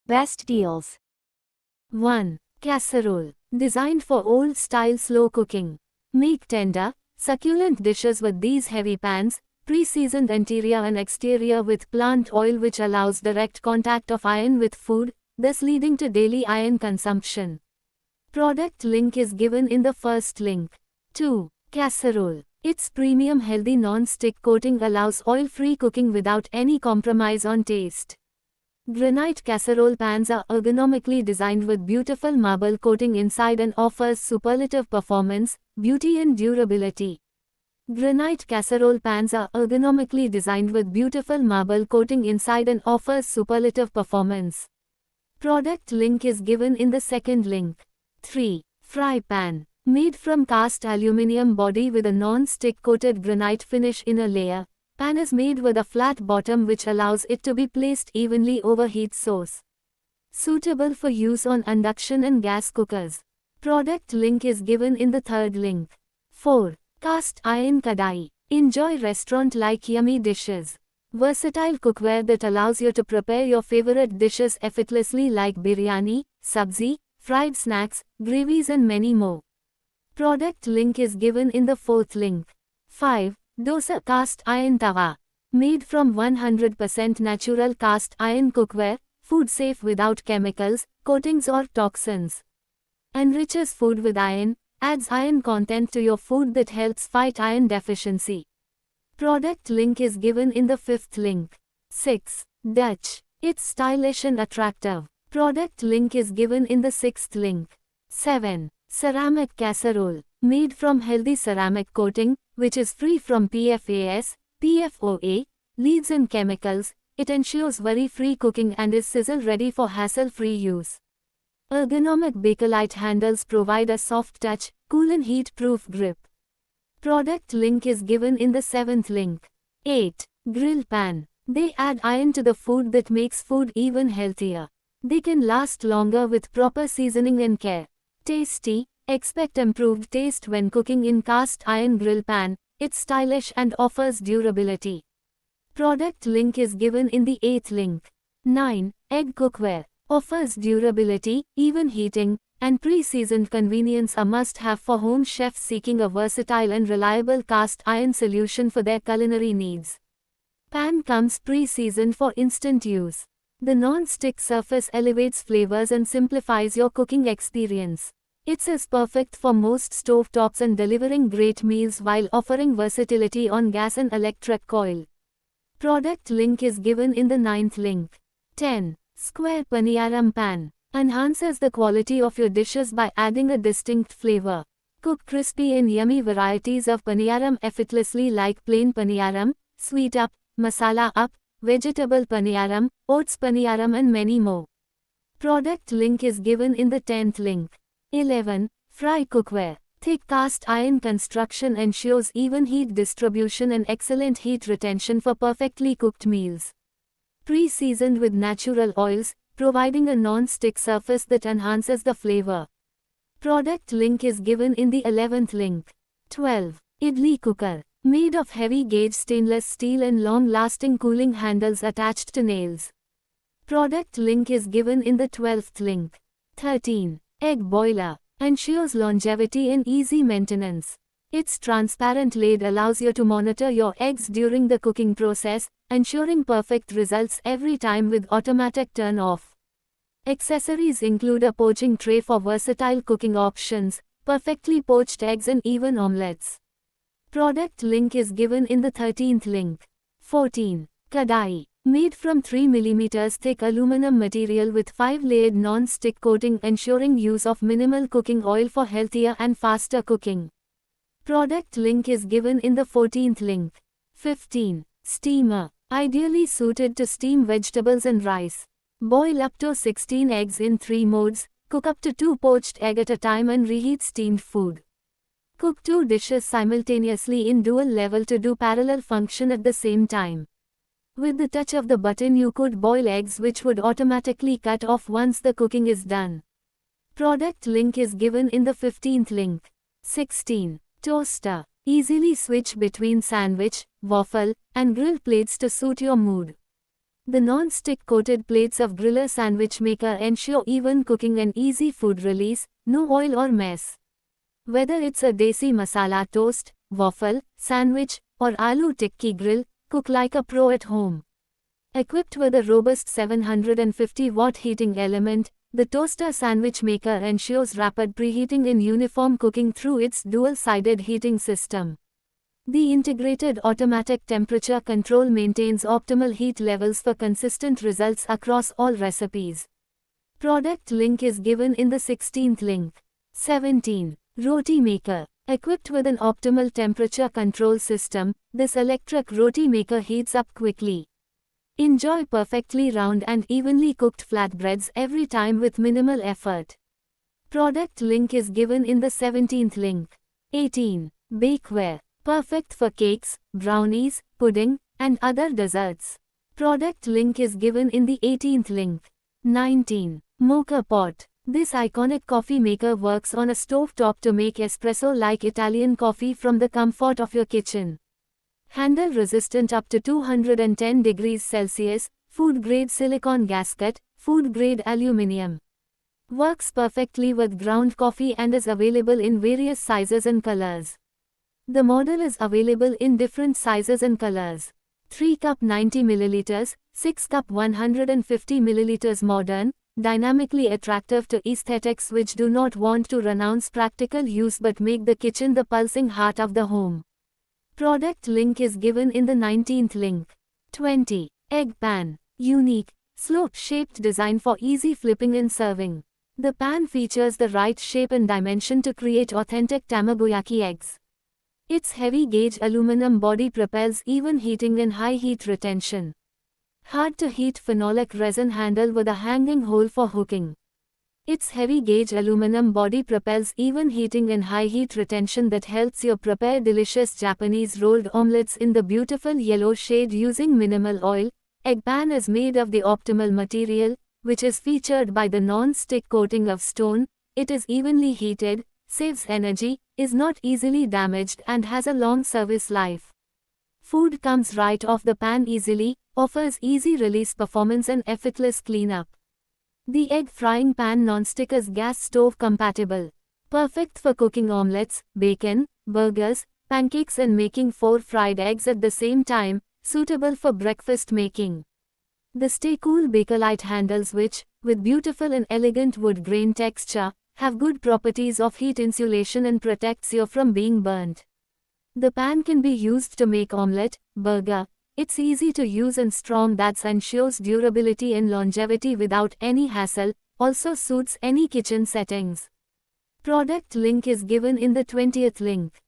Best deals. 1. Casserole. Designed for old-style slow cooking. Make tender, succulent dishes with these heavy pans, pre-seasoned interior and exterior with plant oil which allows direct contact of iron with food, thus leading to daily iron consumption. Product link is given in the first link. 2. Casserole. Its premium healthy non-stick coating allows oil-free cooking without any compromise on taste. Granite casserole pans are ergonomically designed with beautiful marble coating inside and offers superlative performance, beauty and durability. Granite casserole pans are ergonomically designed with beautiful marble coating inside and offers superlative performance. Product link is given in the second link. 3. Fry pan. Made from cast aluminium body with a non-stick coated granite finish inner layer, pan is made with a flat bottom which allows it to be placed evenly over heat source. Suitable for use on induction and gas cookers. Product link is given in the third link. 4. Cast iron kadai. Enjoy restaurant-like yummy dishes. Versatile cookware that allows you to prepare your favorite dishes effortlessly like biryani, sabzi, fried snacks, gravies and many more. Product link is given in the fourth link. 5. Dosa cast iron tawa. Made from 100% natural cast iron cookware, food safe without chemicals, coatings or toxins. Enriches food with iron, adds iron content to your food that helps fight iron deficiency. Product link is given in the fifth link. 6. Dutch. It's stylish and attractive. Product link is given in the sixth link. 7. Ceramic casserole. Made from healthy ceramic coating, which is free from PFAS, PFOA, leads and chemicals, it ensures worry-free cooking and is sizzle-ready for hassle-free use. Ergonomic Bakelite handles provide a soft touch, cool and heat-proof grip. Product link is given in the seventh link. 8. Grill pan. They add iron to the food that makes food even healthier. They can last longer with proper seasoning and care. Tasty. Expect improved taste when cooking in cast iron grill pan. It's stylish and offers durability. Product link is given in the 8th link. 9. Egg cookware. Offers durability, even heating, and pre-seasoned convenience a must-have for home chefs seeking a versatile and reliable cast iron solution for their culinary needs. Pan comes pre-seasoned for instant use. The non-stick surface elevates flavors and simplifies your cooking experience. It's as perfect for most stovetops and delivering great meals while offering versatility on gas and electric coil. Product link is given in the 9th link. 10. Square paniyaram pan. Enhances the quality of your dishes by adding a distinct flavor. Cook crispy and yummy varieties of paniyaram effortlessly like plain paniyaram, sweet up, masala up, vegetable paniyaram, oats paniyaram and many more. Product link is given in the 10th link. 11. Fry cookware. Thick cast iron construction ensures even heat distribution and excellent heat retention for perfectly cooked meals. Pre-seasoned with natural oils, providing a non-stick surface that enhances the flavor. Product link is given in the 11th link. 12. Idli cooker. Made of heavy gauge stainless steel and long-lasting cooling handles attached to nails. Product link is given in the 12th link. 13. Egg boiler. Ensures longevity and easy maintenance. Its transparent lid allows you to monitor your eggs during the cooking process, ensuring perfect results every time with automatic turn off. Accessories include a poaching tray for versatile cooking options, perfectly poached eggs and even omelets. Product link is given in the 13th link. 14. Kadai. Made from 3 mm thick aluminum material with 5-layered non-stick coating ensuring use of minimal cooking oil for healthier and faster cooking. Product link is given in the 14th link. 15. Steamer. Ideally suited to steam vegetables and rice. Boil up to 16 eggs in 3 modes, cook up to 2 poached eggs at a time and reheat steamed food. Cook 2 dishes simultaneously in dual level to do parallel function at the same time. With the touch of the button you could boil eggs which would automatically cut off once the cooking is done. Product link is given in the 15th link. 16. Toaster. Easily switch between sandwich, waffle, and grill plates to suit your mood. The non-stick coated plates of Griller Sandwich Maker ensure even cooking and easy food release, no oil or mess. Whether it's a desi masala toast, waffle, sandwich, or aloo tikki grill, cook like a pro at home. Equipped with a robust 750-watt heating element, the toaster sandwich maker ensures rapid preheating and uniform cooking through its dual-sided heating system. The integrated automatic temperature control maintains optimal heat levels for consistent results across all recipes. Product link is given in the 16th link. 17. Roti Maker. Equipped with an optimal temperature control system, this electric roti maker heats up quickly. Enjoy perfectly round and evenly cooked flatbreads every time with minimal effort. Product link is given in the 17th link. 18. Bakeware. Perfect for cakes, brownies, pudding, and other desserts. Product link is given in the 18th link. 19. Mocha Pot. This iconic coffee maker works on a stovetop to make espresso-like Italian coffee from the comfort of your kitchen. Handle resistant up to 210 degrees Celsius, food-grade silicone gasket, food-grade aluminium. Works perfectly with ground coffee and is available in various sizes and colors. The model is available in different sizes and colors. 3 cup 90 ml, 6 cup 150 ml modern, dynamically attractive to aesthetics which do not want to renounce practical use but make the kitchen the pulsing heart of the home. Product link is given in the 19th link. 20. Egg Pan. Unique, slope-shaped design for easy flipping and serving. The pan features the right shape and dimension to create authentic tamagoyaki eggs. Its heavy-gauge aluminum body propels even heating and high heat retention. Hard-to-heat phenolic resin handle with a hanging hole for hooking. Its heavy-gauge aluminum body propels even heating and high heat retention that helps you prepare delicious Japanese rolled omelets in the beautiful yellow shade using minimal oil. Egg pan is made of the optimal material, which is featured by the non-stick coating of stone. It is evenly heated, saves energy, is not easily damaged and has a long service life. Food comes right off the pan easily, offers easy release performance and effortless cleanup. The egg frying pan non-stick is gas stove compatible. Perfect for cooking omelets, bacon, burgers, pancakes and making 4 fried eggs at the same time, suitable for breakfast making. The Stay Cool Bakelite handles which, with beautiful and elegant wood grain texture, have good properties of heat insulation and protects you from being burnt. The pan can be used to make omelette, burger. It's easy to use and strong that ensures durability and longevity without any hassle, also suits any kitchen settings. Product link is given in the 20th link.